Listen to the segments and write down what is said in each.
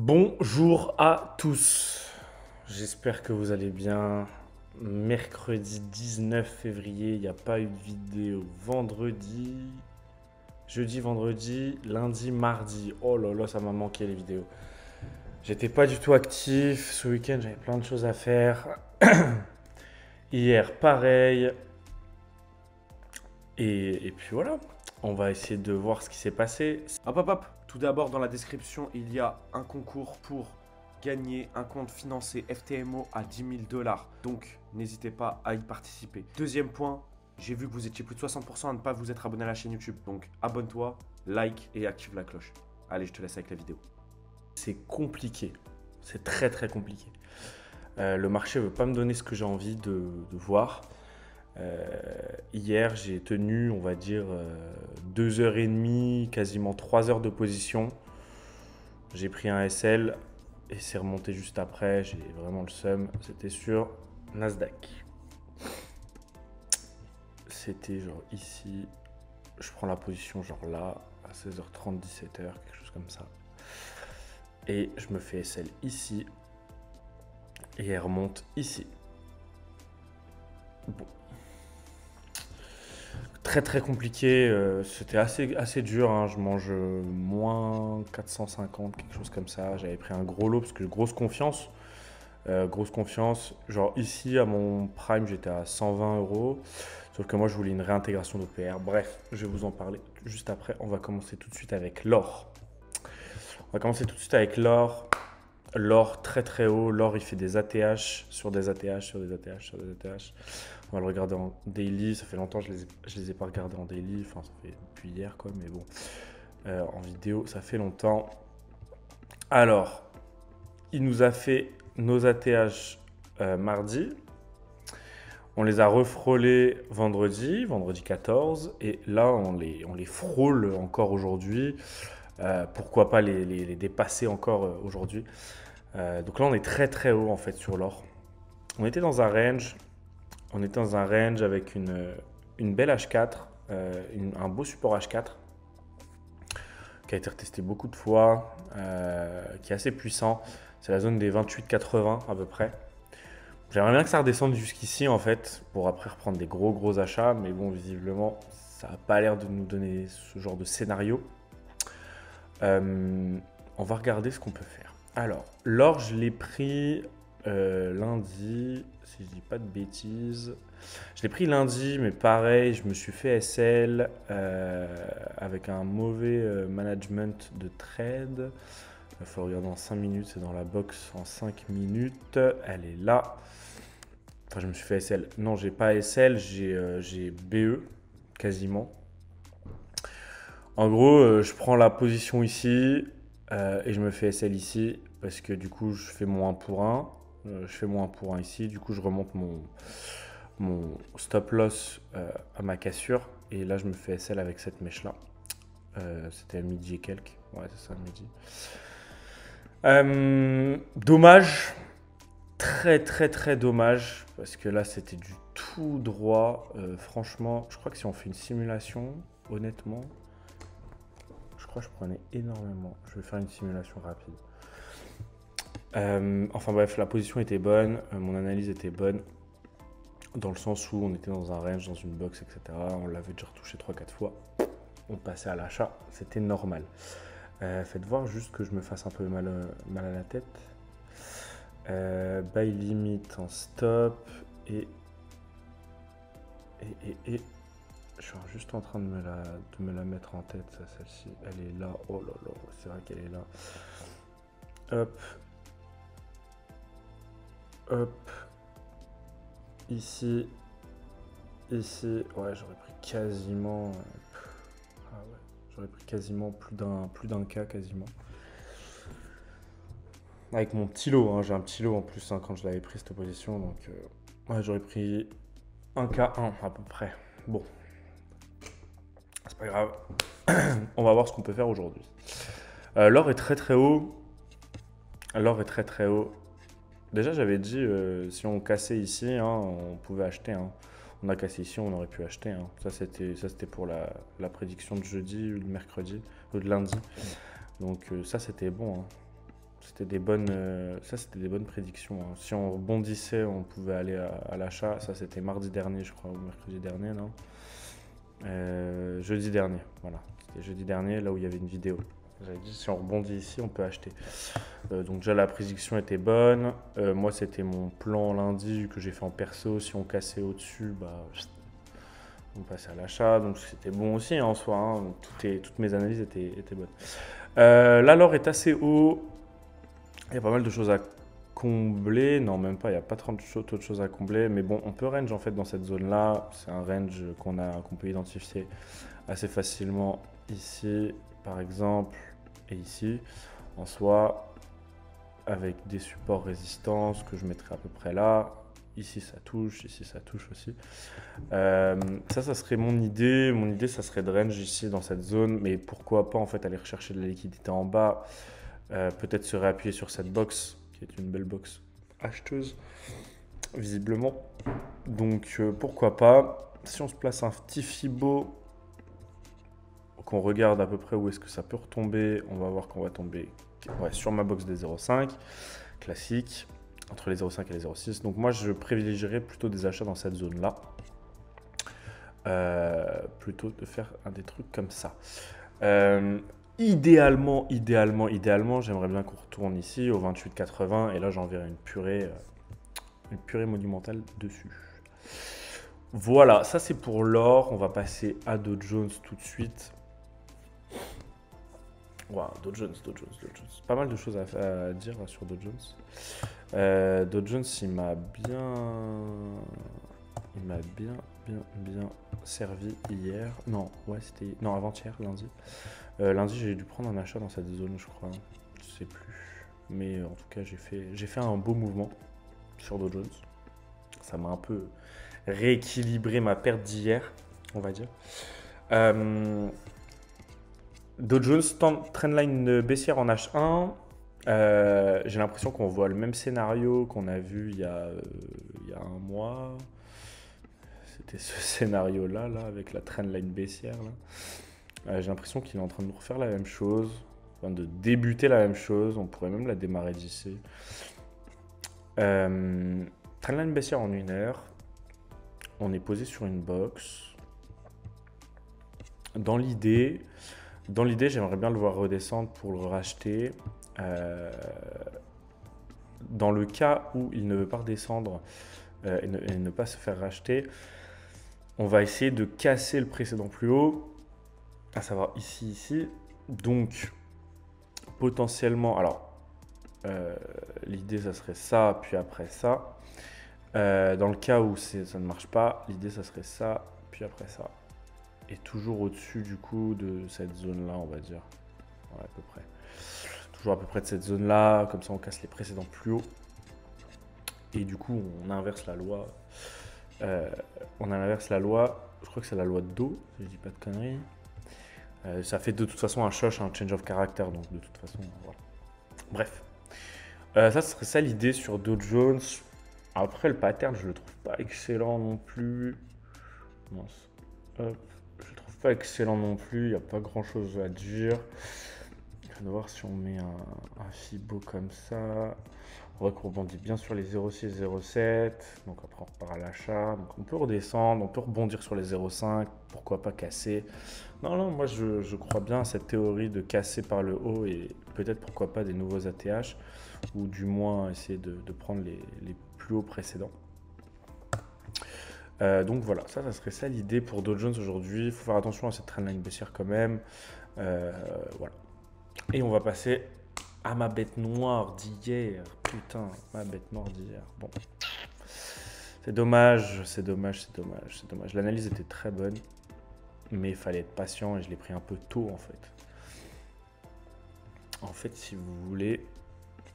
Bonjour à tous, j'espère que vous allez bien. Mercredi 19 février, il n'y a pas eu de vidéo. Vendredi, jeudi, vendredi, lundi, mardi. Oh là là, ça m'a manqué les vidéos. J'étais pas du tout actif. Ce week-end, j'avais plein de choses à faire. Hier, pareil. Et puis voilà, on va essayer de voir ce qui s'est passé. Hop hop hop. Tout d'abord, dans la description, il y a un concours pour gagner un compte financé FTMO à 10 000 $. Donc, n'hésitez pas à y participer. Deuxième point, j'ai vu que vous étiez plus de 60% à ne pas vous être abonné à la chaîne YouTube. Donc, abonne-toi, like et active la cloche. Allez, je te laisse avec la vidéo. C'est compliqué, c'est très très compliqué. Le marché ne veut pas me donner ce que j'ai envie de voir. Hier, j'ai tenu, on va dire, 2h30, quasiment 3 heures de position. J'ai pris un SL et c'est remonté juste après. J'ai vraiment le seum. C'était sur Nasdaq. C'était genre ici. Je prends la position genre là, à 16h30, 17h, quelque chose comme ça. Et je me fais SL ici. Et elle remonte ici. Bon. Très très compliqué, c'était assez dur, hein. Je mange moins 450, quelque chose comme ça. J'avais pris un gros lot parce que grosse confiance. Genre ici à mon prime j'étais à 120 euros. Sauf que moi je voulais une réintégration d'OPR. Bref, je vais vous en parler juste après. On va commencer tout de suite avec l'or. On va commencer tout de suite avec l'or. L'or très très haut. L'or il fait des ATH sur des ATH sur des ATH sur des ATH. On va le regarder en daily. Ça fait longtemps que je les ai pas regardés en daily. Enfin, ça fait depuis hier, quoi. Mais bon, en vidéo, ça fait longtemps. Alors, il nous a fait nos ATH mardi. On les a refrôlés vendredi 14. Et là, on les frôle encore aujourd'hui. Pourquoi pas les dépasser encore aujourd'hui. Donc là, on est très très haut en fait sur l'or. On était dans un range. On était dans un range avec une belle H4, un beau support H4 qui a été retesté beaucoup de fois, qui est assez puissant. C'est la zone des 28,80 à peu près. J'aimerais bien que ça redescende jusqu'ici en fait pour après reprendre des gros achats, mais bon, visiblement, ça n'a pas l'air de nous donner ce genre de scénario. On va regarder ce qu'on peut faire. Alors, l'or, je l'ai pris lundi, si je dis pas de bêtises. Je l'ai pris lundi, mais pareil, je me suis fait SL avec un mauvais management de trade. Il faut regarder en 5 minutes, c'est dans la box en 5 minutes. Elle est là. Enfin, je me suis fait SL. Non, j'ai pas SL, j'ai BE quasiment. En gros, je prends la position ici et je me fais SL ici parce que du coup, je fais mon 1 pour 1. Je fais mon 1 pour 1 ici. Du coup, je remonte mon stop loss à ma cassure. Et là, je me fais SL avec cette mèche-là. C'était à midi et quelques. Ouais, c'est ça, midi. Dommage. Très dommage. Parce que là, c'était du tout droit. Franchement, je crois que si on fait une simulation, honnêtement, je crois que je prenais énormément. Je vais faire une simulation rapide. Enfin bref, la position était bonne, mon analyse était bonne, dans le sens où on était dans un range, dans une box, etc. On l'avait déjà retouché 3-4 fois. On passait à l'achat, c'était normal. Faites voir juste que je me fasse un peu mal à la tête. Buy limit en stop et je suis juste en train de me la mettre en tête, ça, celle-ci. Elle est là. Oh là là, c'est vrai qu'elle est là. Hop. Hop. Ici. Ici. Ouais, j'aurais pris quasiment. Ah ouais. J'aurais pris quasiment plus d'un K quasiment. Avec mon petit lot, hein. J'ai un petit lot en plus hein, quand je l'avais pris cette position. Donc ouais, j'aurais pris un K1 à peu près. Bon. C'est pas grave. On va voir ce qu'on peut faire aujourd'hui. L'or est très haut. L'or est très haut. Déjà, j'avais dit, si on cassait ici, hein, on pouvait acheter. Hein. On a cassé ici, on aurait pu acheter. Hein. Ça, c'était pour la prédiction de jeudi ou de mercredi, ou de lundi. Donc ça, c'était bon. Hein. C'était des bonnes, ça, c'était des bonnes prédictions, hein. Si on rebondissait, on pouvait aller à l'achat. Ça, c'était mardi dernier, je crois, ou mercredi dernier, non? Jeudi dernier, voilà. C'était jeudi dernier, là où il y avait une vidéo. J'avais dit, si on rebondit ici, on peut acheter. Donc déjà, la prédiction était bonne. Moi, c'était mon plan lundi que j'ai fait en perso. Si on cassait au-dessus, bah, on passait à l'achat. Donc c'était bon aussi, hein, en soi, hein. Toutes mes analyses étaient bonnes. Là, l'or est assez haut. Il y a pas mal de choses à combler. Non, même pas. Il n'y a pas trop de choses à combler. Mais bon, on peut range en fait dans cette zone-là. C'est un range qu'on peut identifier assez facilement ici, par exemple, et ici. En soi, avec des supports résistance que je mettrai à peu près là. Ici, ça touche aussi. Ça serait mon idée. Mon idée, ça serait de range ici dans cette zone. Mais pourquoi pas en fait aller rechercher de la liquidité en bas. Peut-être se réappuyer sur cette box, qui est une belle box acheteuse, visiblement. Donc pourquoi pas. Si on se place un petit Fibo, qu'on regarde à peu près où est-ce que ça peut retomber, on va voir qu'on va tomber sur ma box des 0,5, classique, entre les 0,5 et les 0,6. Donc moi, je privilégierais plutôt des achats dans cette zone-là. Plutôt de faire des trucs comme ça. Idéalement, j'aimerais bien qu'on retourne ici au 28,80 et là j'enverrai une purée monumentale dessus. Voilà, ça c'est pour l'or. On va passer à Dow Jones tout de suite. Wow, Dow Jones. Pas mal de choses à dire là, sur Dow Jones. Dow Jones, il m'a bien servi hier. Non, ouais, c'était. Non, avant-hier, lundi. Lundi, j'ai dû prendre un achat dans cette zone, je crois. Je sais plus. Mais en tout cas, j'ai fait un beau mouvement sur Dow Jones. Ça m'a un peu rééquilibré ma perte d'hier, on va dire. Dow Jones, trendline baissière en H1. J'ai l'impression qu'on voit le même scénario qu'on a vu il y a un mois. C'était ce scénario-là, avec la trendline baissière. J'ai l'impression qu'il est en train de nous refaire la même chose, enfin de débuter la même chose. On pourrait même la démarrer d'ici. Trendline baissière en 1 heure. On est posé sur une box. Dans l'idée, j'aimerais bien le voir redescendre pour le racheter. Dans le cas où il ne veut pas redescendre et ne pas se faire racheter, on va essayer de casser le précédent plus haut, à savoir ici. Donc, potentiellement, alors, l'idée, ça serait ça, puis après ça. Dans le cas où ça ne marche pas, l'idée, ça serait ça, puis après ça. Et toujours au-dessus, du coup, de cette zone-là, on va dire. Ouais, à peu près. Toujours à peu près de cette zone-là, comme ça, on casse les précédents plus hauts. Et du coup, on inverse la loi. Je crois que c'est la loi de Dow, si je dis pas de conneries. Ça fait de toute façon un change of character, donc de toute façon, voilà. Bref. Ça serait ça l'idée sur Dow Jones. Après, le pattern, je le trouve pas excellent non plus. Mince. Hop. Je le trouve pas excellent non plus, il n'y a pas grand chose à dire. On va voir si on met un Fibo comme ça. On voit qu'on rebondit bien sur les 0,6, 0,7. Donc après on repart à l'achat. Donc on peut redescendre, on peut rebondir sur les 0,5. Pourquoi pas casser. Non, moi je crois bien à cette théorie de casser par le haut et peut-être pourquoi pas des nouveaux ATH. Ou du moins essayer de prendre les plus hauts précédents. Donc voilà, ça serait ça l'idée pour Dow Jones aujourd'hui. Il faut faire attention à cette trendline baissière quand même. Voilà. Et on va passer à ma bête noire d'hier. Putain, ma bête noire d'hier. Bon. C'est dommage. L'analyse était très bonne. Mais il fallait être patient et je l'ai pris un peu tôt en fait. En fait, si vous voulez,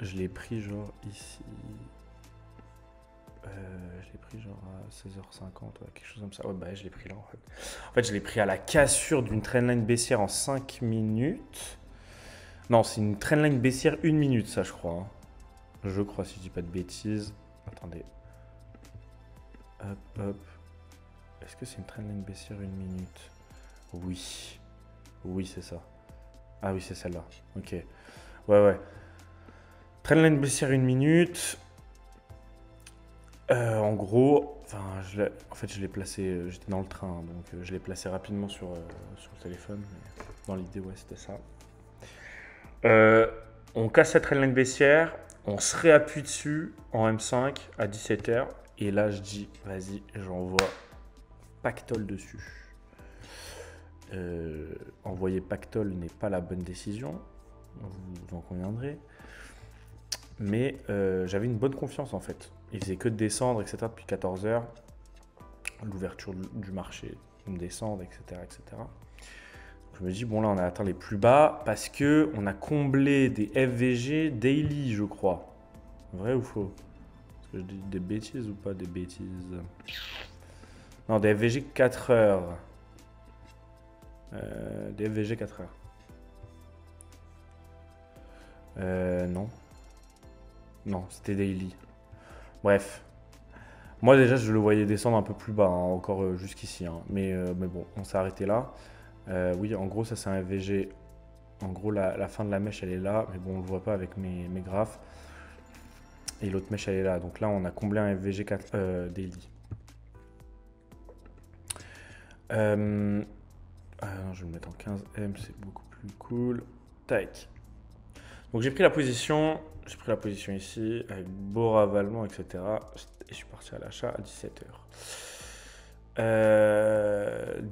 je l'ai pris genre ici. Je l'ai pris genre à 16h50, ouais, quelque chose comme ça. Ouais, bah je l'ai pris là en fait. En fait, je l'ai pris à la cassure d'une trendline baissière en 5 minutes. Non, c'est une trendline baissière 1 minute, ça je crois. Hein. Je crois, si je dis pas de bêtises. Attendez. Hop. Est-ce que c'est une trendline baissière 1 minute? Oui. Oui, c'est ça. Ah oui, c'est celle-là. Ok. Ouais. Trendline baissière 1 minute. En gros, en fait, je l'ai placé, j'étais dans le train, donc je l'ai placé rapidement sur le téléphone. Mais dans l'idée, ouais, c'était ça. On casse cette trendline baissière, on se réappuie dessus en M5 à 17h. Et là, je dis, vas-y, j'envoie pactole dessus. Envoyer pactole n'est pas la bonne décision, vous en conviendrez. Mais j'avais une bonne confiance en fait. Il faisait que de descendre, etc. depuis 14h. L'ouverture du marché, descendre, etc., etc. Donc, je me dis, bon là on a atteint les plus bas parce que on a comblé des FVG daily, je crois. Vrai ou faux? Est-ce que je dis des bêtises ou pas des bêtises? Non, des FVG 4 heures. Des FVG 4 heures. Non. Non, c'était daily. Bref. Moi déjà je le voyais descendre un peu plus bas, hein, encore jusqu'ici. Hein. Mais bon, on s'est arrêté là. Oui, en gros ça c'est un FVG. En gros la fin de la mèche elle est là. Mais bon on ne le voit pas avec mes graphes. Et l'autre mèche elle est là. Donc là on a comblé un FVG 4, daily. Non, je vais le mettre en 15M, c'est beaucoup plus cool. Tac. Donc j'ai pris la position ici avec beau ravalement, etc. Et je suis parti à l'achat à 17h.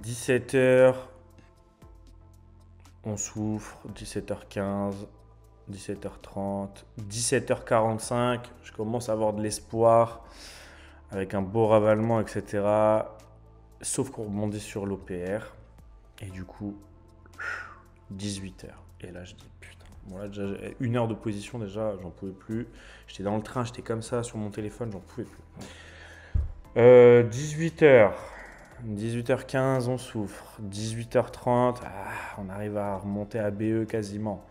17h, on souffre. 17h15, 17h30, 17h45. Je commence à avoir de l'espoir avec un beau ravalement, etc. Sauf qu'on rebondit sur l'OPR. Et du coup, 18h. Et là, je dis putain. Bon, là, déjà, 1 heure de position, déjà, j'en pouvais plus. J'étais dans le train, j'étais comme ça sur mon téléphone, j'en pouvais plus. 18h. 18h15, on souffre. 18h30, on arrive à remonter à BE quasiment.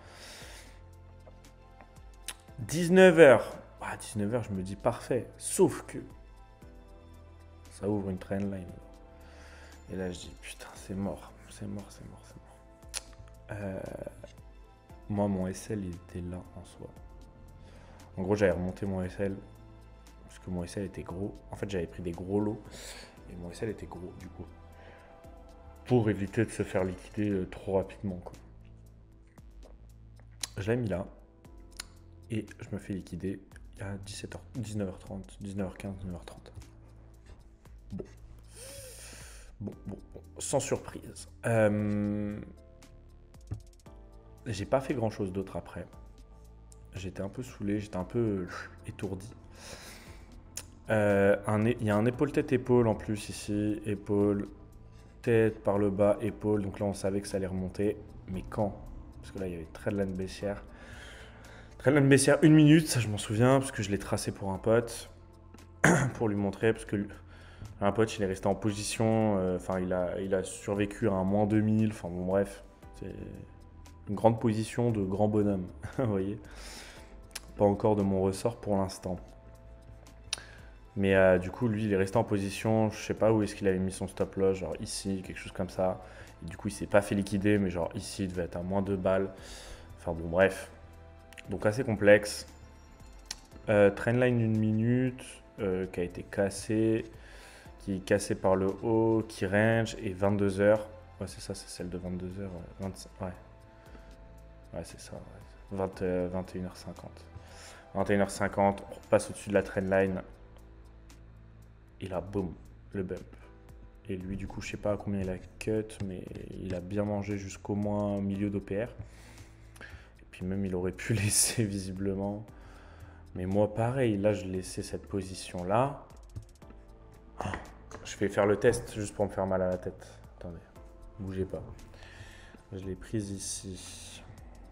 19h. 19h, je me dis parfait. Sauf que ça ouvre une trendline. Et là, je dis putain, c'est mort. C'est mort. Moi, mon SL, il était là en soi. En gros, j'avais remonté mon SL parce que mon SL était gros. En fait, j'avais pris des gros lots et mon SL était gros du coup. Pour éviter de se faire liquider trop rapidement, quoi. Je l'ai mis là et je me fais liquider à 17h, 19h30, 19h15, 19h30. Bon, sans surprise. J'ai pas fait grand chose d'autre après. J'étais un peu saoulé, j'étais un peu étourdi. Il y a un épaule tête-épaule en plus ici. Épaule, tête par le bas, épaule. Donc là, on savait que ça allait remonter. Mais quand? Parce que là, il y avait trendline baissière. Trendline baissière 1 minute, ça je m'en souviens, parce que je l'ai tracé pour un pote. Pour lui montrer, parce que un pote, il est resté en position. Enfin, il a survécu à un moins 2000. Enfin, bon, bref. C'est une grande position de grand bonhomme. Vous voyez? Pas encore de mon ressort pour l'instant. Mais du coup, lui, il est resté en position. Je sais pas où est-ce qu'il avait mis son stop loss. Genre ici, quelque chose comme ça. Et du coup, il s'est pas fait liquider. Mais genre ici, il devait être à moins 2 balles. Enfin, bon, bref. Donc, assez complexe. Trendline 1 minute. Qui a été cassée. Qui est cassée par le haut. Qui range. Et 22h. Ouais, c'est ça, c'est celle de 22h. Ouais, c'est ça. Ouais. 21h50. 21h50, on repasse au-dessus de la trendline. Et là, boum, le bump. Et lui, du coup, je sais pas à combien il a cut, mais il a bien mangé jusqu'au moins milieu d'OPR. Et puis même, il aurait pu laisser visiblement. Mais moi, pareil, là, je laissais cette position-là. Je vais faire le test juste pour me faire mal à la tête. Attendez, bougez pas. Je l'ai prise ici.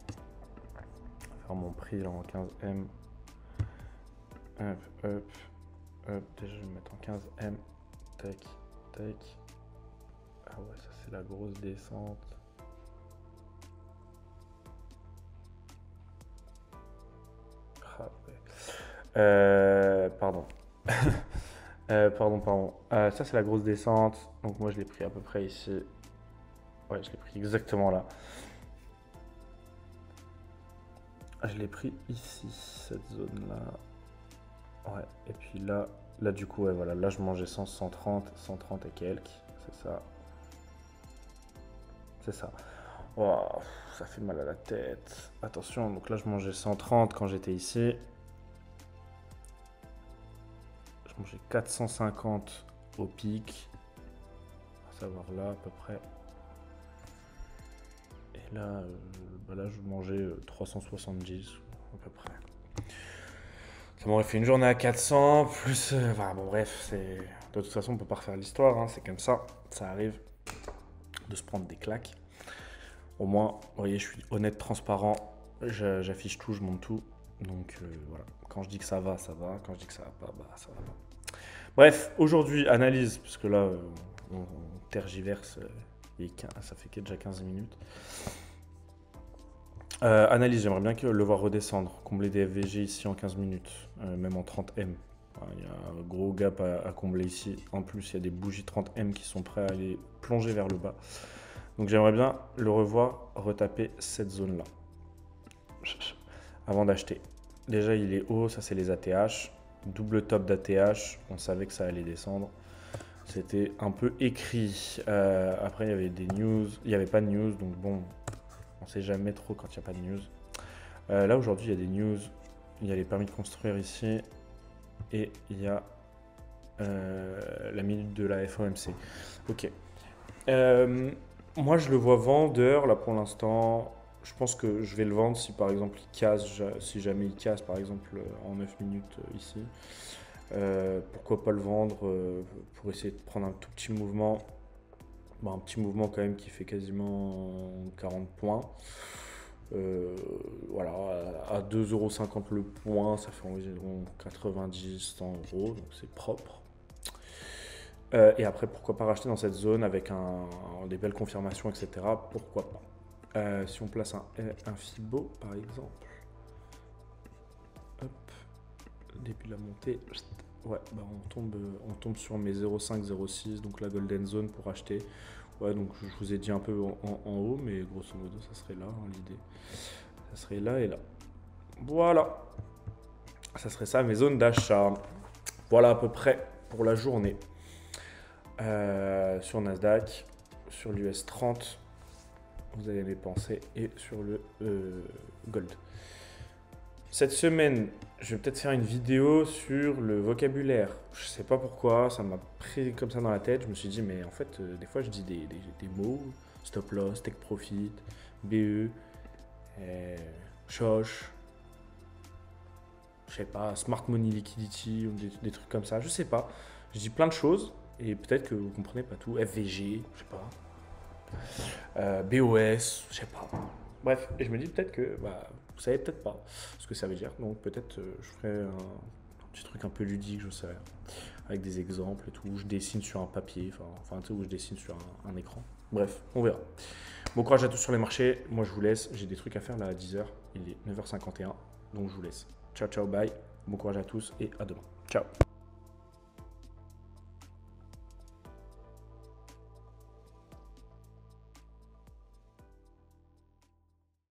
Je vais faire mon prix là en 15M. Hop. Déjà, je vais me mettre en 15M. Tac. Ah ouais, ça c'est la grosse descente. Ah ouais. Pardon. Pardon. Ça c'est la grosse descente. Donc moi je l'ai pris à peu près ici. Ouais, je l'ai pris exactement là. Je l'ai pris ici, cette zone-là. Ouais, et puis là, du coup, ouais, voilà, là je mangeais 130 et quelques, c'est ça. C'est ça. Oh, ça fait mal à la tête. Attention, donc là je mangeais 130 quand j'étais ici. Je mangeais 450 au pic. On va savoir là à peu près. Et là, là je mangeais 370 à peu près. Ça m'aurait fait une journée à 400, plus... enfin, bon bref, c'est... De toute façon on peut pas refaire l'histoire, hein, c'est comme ça. Ça arrive de se prendre des claques. Au moins, vous voyez, je suis honnête, transparent. J'affiche tout, je monte tout. Donc voilà, quand je dis que ça va, ça va. Quand je dis que ça va pas, bah ça va pas. Bref, aujourd'hui, analyse, parce que là, on tergiverse. Ça fait déjà 15 minutes. Analyse, j'aimerais bien le voir redescendre, combler des FVG ici en 15 minutes, même en 30M. Il y a un gros gap à combler ici. En plus, il y a des bougies 30M qui sont prêts à aller plonger vers le bas. Donc j'aimerais bien le revoir retaper cette zone-là. Avant d'acheter. Déjà, il est haut, ça c'est les ATH. Double top d'ATH, on savait que ça allait descendre. C'était un peu écrit. Après, il y avait des news. Il n'y avait pas de news, donc bon, on ne sait jamais trop quand il n'y a pas de news. Là, aujourd'hui, il y a des news. Il y a les permis de construire ici. Et il y a la minute de la FOMC. Ok. Moi, je le vois vendeur, là, pour l'instant. Je pense que je vais le vendre si, par exemple, il casse. Si jamais il casse, par exemple, en 9 minutes ici. Pourquoi pas le vendre pour essayer de prendre un tout petit mouvement. Bon, un petit mouvement quand même qui fait quasiment 40 points. Voilà, à 2,50 € le point, ça fait environ 90-100 €, donc c'est propre. Et après, pourquoi pas racheter dans cette zone avec des belles confirmations, etc. Pourquoi pas. Si on place un Fibo, par exemple, hop, début de la montée, ouais, bah on tombe sur mes 0,5-0,6, donc la golden zone pour acheter. Ouais, donc je vous ai dit un peu en haut, mais grosso modo, ça serait là, hein, l'idée. Ça serait là et là. Voilà. Ça serait ça, mes zones d'achat. Voilà à peu près pour la journée. Sur Nasdaq, sur l'US 30, vous avez mes pensées, et sur le Gold. Cette semaine, je vais peut-être faire une vidéo sur le vocabulaire. Je sais pas pourquoi, ça m'a pris comme ça dans la tête. Je me suis dit, mais en fait, des fois, je dis des mots. Stop loss, take profit, BE, Shosh, je sais pas, Smart Money Liquidity, ou des trucs comme ça. Je sais pas. Je dis plein de choses et peut-être que vous comprenez pas tout. FVG, je sais pas. BOS, je sais pas. Bref, et je me dis peut-être que vous savez peut-être pas ce que ça veut dire. Donc peut-être je ferai un petit truc un peu ludique, je sais rien, avec des exemples et tout, où je dessine sur un papier, enfin tu sais, où je dessine sur un écran. Bref, on verra. Bon courage à tous sur les marchés. Moi je vous laisse, j'ai des trucs à faire là à 10h. Il est 9h51, donc je vous laisse. Ciao, ciao, bye. Bon courage à tous et à demain. Ciao.